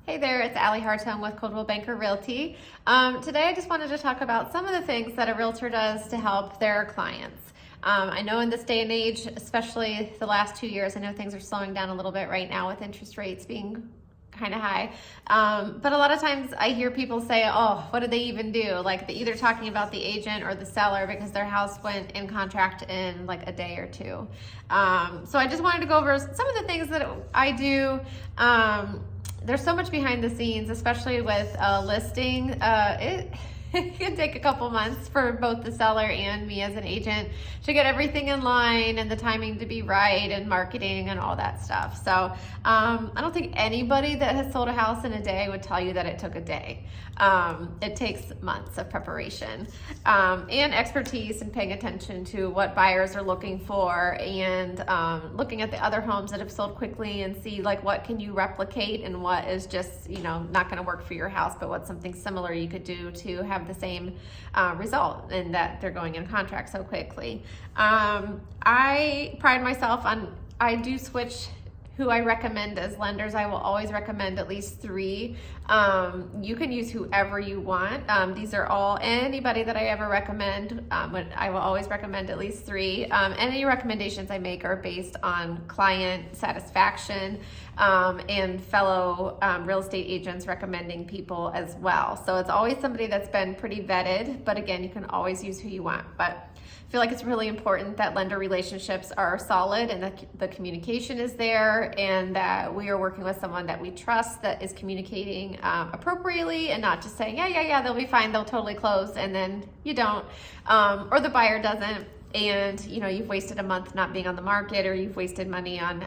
Hey there, it's Allie Hartone with Coldwell Banker Realty. Today I just wanted to talk about some of the things that a realtor does to help their clients. I know in this day and age, especially the last 2 years, I know things are slowing down a little bit right now with interest rates being kind of high. But a lot of times I hear people say, oh, what did they even do? Like they're either talking about the agent or the seller because their house went in contract in like a day or two. So I just wanted to go over some of the things that I do. There's so much behind the scenes, especially with a listing. It can take a couple months for both the seller and me as an agent to get everything in line and the timing to be right and marketing and all that stuff. So I don't think anybody that has sold a house in a day would tell you that it took a day. It takes months of preparation and expertise and paying attention to what buyers are looking for and looking at the other homes that have sold quickly and see like what can you replicate and what is just not going to work for your house, but what's something similar you could do to have the same result and that they're going in contract so quickly. I pride myself on, I do switch who I recommend as lenders. I will always recommend at least 3. You can use whoever you want. These are all, anybody that I ever recommend, I will always recommend at least 3. Any recommendations I make are based on client satisfaction and fellow real estate agents recommending people as well. So it's always somebody that's been pretty vetted, but again, you can always use who you want. But I feel like it's really important that lender relationships are solid and that the communication is there and that we are working with someone that we trust that is communicating appropriately and not just saying, yeah, they'll be fine, they'll totally close, and then you don't, or the buyer doesn't. And you've wasted a month not being on the market, or you've wasted money on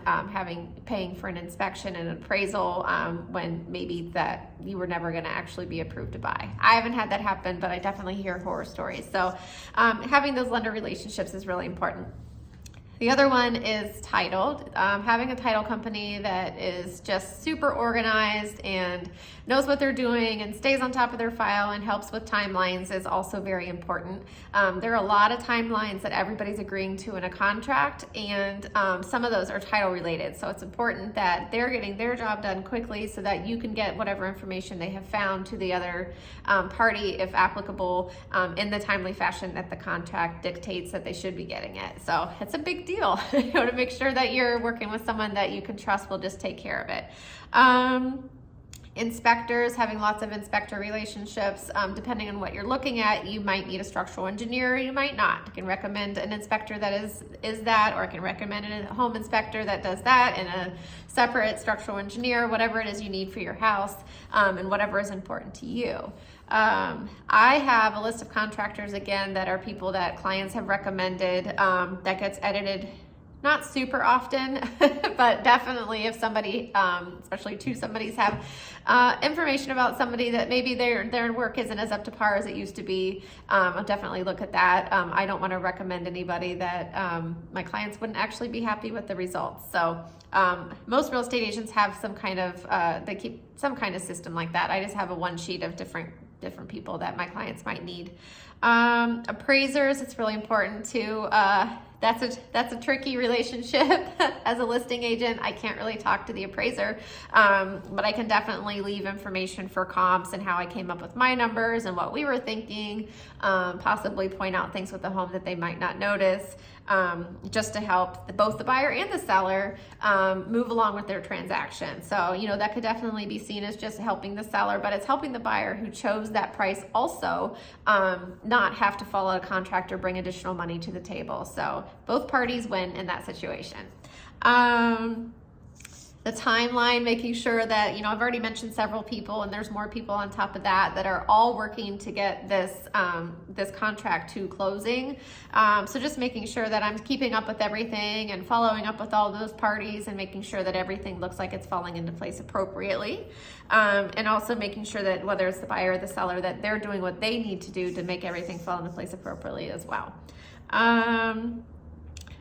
paying for an inspection and an appraisal when maybe that you were never going to actually be approved to buy. I haven't had that happen, but I definitely hear horror stories. So having those lender relationships is really important. The other one is title. Having a title company that is just super organized and knows what they're doing and stays on top of their file and helps with timelines is also very important. There are a lot of timelines that everybody's agreeing to in a contract, and some of those are title related. So it's important that they're getting their job done quickly so that you can get whatever information they have found to the other party, if applicable, in the timely fashion that the contract dictates that they should be getting it. So it's a big deal to make sure that you're working with someone that you can trust will just take care of it. Inspectors, having lots of inspector relationships, depending on what you're looking at, you might need a structural engineer, you might not. I can recommend an inspector that is that, or I can recommend a home inspector that does that, and a separate structural engineer, whatever it is you need for your house, and whatever is important to you. I have a list of contractors, again, that are people that clients have recommended, that gets edited not super often, but definitely if somebody, especially two somebodies have information about somebody that maybe their work isn't as up to par as it used to be, I'll definitely look at that. I don't want to recommend anybody that my clients wouldn't actually be happy with the results. So most real estate agents have some kind of, they keep some kind of system like that. I just have a one sheet of different people that my clients might need. Appraisers, it's really important to, that's a tricky relationship. As a listing agent, I can't really talk to the appraiser, but I can definitely leave information for comps and how I came up with my numbers and what we were thinking, possibly point out things with the home that they might not notice, just to help both the buyer and the seller move along with their transaction. So, that could definitely be seen as just helping the seller, but it's helping the buyer who chose that price also not have to follow a contract or bring additional money to the table. So both parties win in that situation. The timeline, making sure that, I've already mentioned several people, and there's more people on top of that are all working to get this contract to closing. So just making sure that I'm keeping up with everything and following up with all those parties and making sure that everything looks like it's falling into place appropriately. And also making sure that whether it's the buyer or the seller, that they're doing what they need to do to make everything fall into place appropriately as well.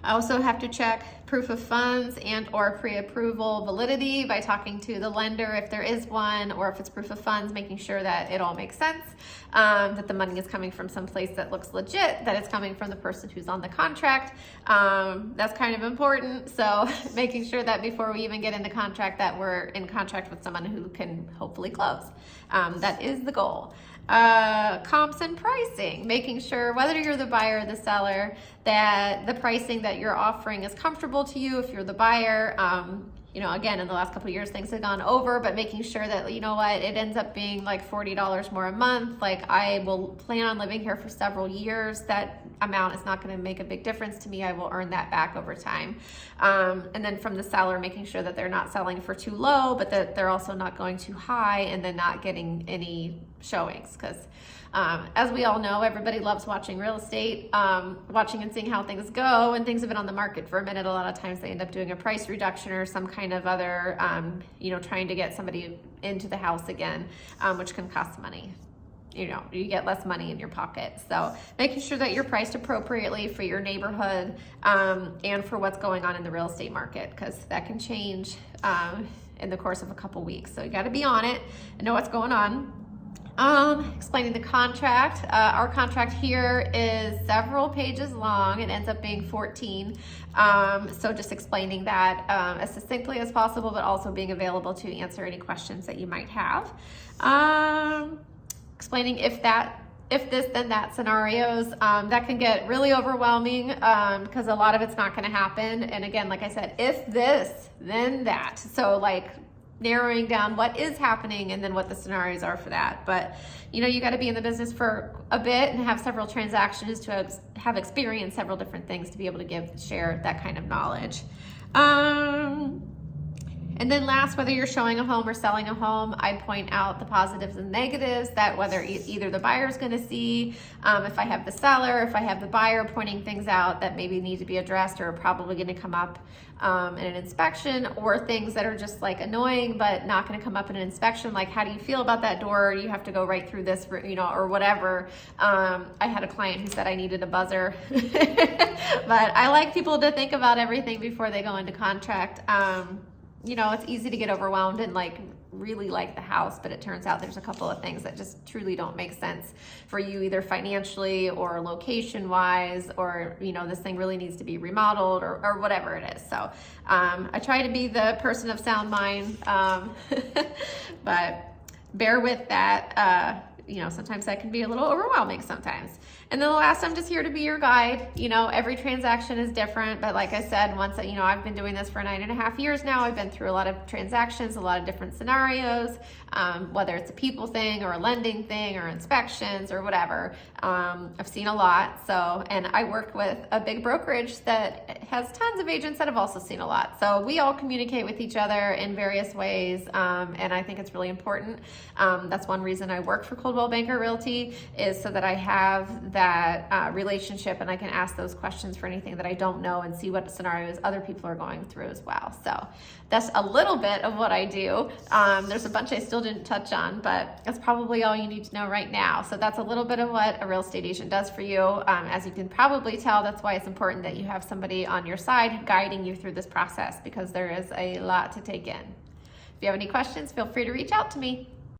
I also have to check proof of funds and or pre-approval validity by talking to the lender if there is one, or if it's proof of funds, making sure that it all makes sense, that the money is coming from some place that looks legit, that it's coming from the person who's on the contract. That's kind of important. So making sure that before we even get into contract that we're in contract with someone who can hopefully close. That is the goal. Comps and pricing, making sure whether you're the buyer or the seller that the pricing that you're offering is comfortable to you if you're the buyer. You know, again, in the last couple of years, things have gone over, but making sure that, you know what, it ends up being like $40 more a month. Like, I will plan on living here for several years. That amount is not going to make a big difference to me. I will earn that back over time. And then from the seller, making sure that they're not selling for too low, but that they're also not going too high and then not getting any showings. Because as we all know, everybody loves watching real estate, watching and seeing how things go. And things have been on the market for a minute. A lot of times they end up doing a price reduction or some kind of other, you know, trying to get somebody into the house again, which can cost money. You know, you get less money in your pocket. So making sure that you're priced appropriately for your neighborhood, and for what's going on in the real estate market, because that can change in the course of a couple weeks. So you got to be on it and know what's going on. Explaining the contract. Our contract here is several pages long. It ends up being 14. So just explaining that as succinctly as possible, but also being available to answer any questions that you might have. Explaining if this, then that scenarios. That can get really overwhelming because a lot of it's not going to happen. And again, like I said, if this, then that. So like narrowing down what is happening and then what the scenarios are for that. But you know, you got to be in the business for a bit and have several transactions to have experienced several different things to be able to share that kind of knowledge. And then last, whether you're showing a home or selling a home, I'd point out the positives and negatives that whether either the buyer is going to see, if I have the seller, if I have the buyer pointing things out that maybe need to be addressed or are probably going to come up in an inspection, or things that are just like annoying but not going to come up in an inspection, like how do you feel about that door? You have to go right through this, you know, or whatever. I had a client who said I needed a buzzer, but I like people to think about everything before they go into contract. You know, it's easy to get overwhelmed and like really like the house, but it turns out there's a couple of things that just truly don't make sense for you, either financially or location wise, or, you know, this thing really needs to be remodeled or whatever it is. So I try to be the person of sound mind, but bear with that. You know, sometimes that can be a little overwhelming sometimes. And then the last, I'm just here to be your guide. You know, every transaction is different, but like I said, once, you know, I've been doing this for 9.5 years now. I've been through a lot of transactions, a lot of different scenarios, whether it's a people thing or a lending thing or inspections or whatever. I've seen a lot. So, and I work with a big brokerage that has tons of agents that have also seen a lot. So we all communicate with each other in various ways. And I think it's really important. That's one reason I work for Coldwell Banker Realty, is so that I have that relationship and I can ask those questions for anything that I don't know and see what scenarios other people are going through as well. So that's a little bit of what I do. There's a bunch I still didn't touch on, but that's probably all you need to know right now. So that's a little bit of what a real estate agent does for you. As you can probably tell, that's why it's important that you have somebody on your side guiding you through this process, because there is a lot to take in. If you have any questions, feel free to reach out to me.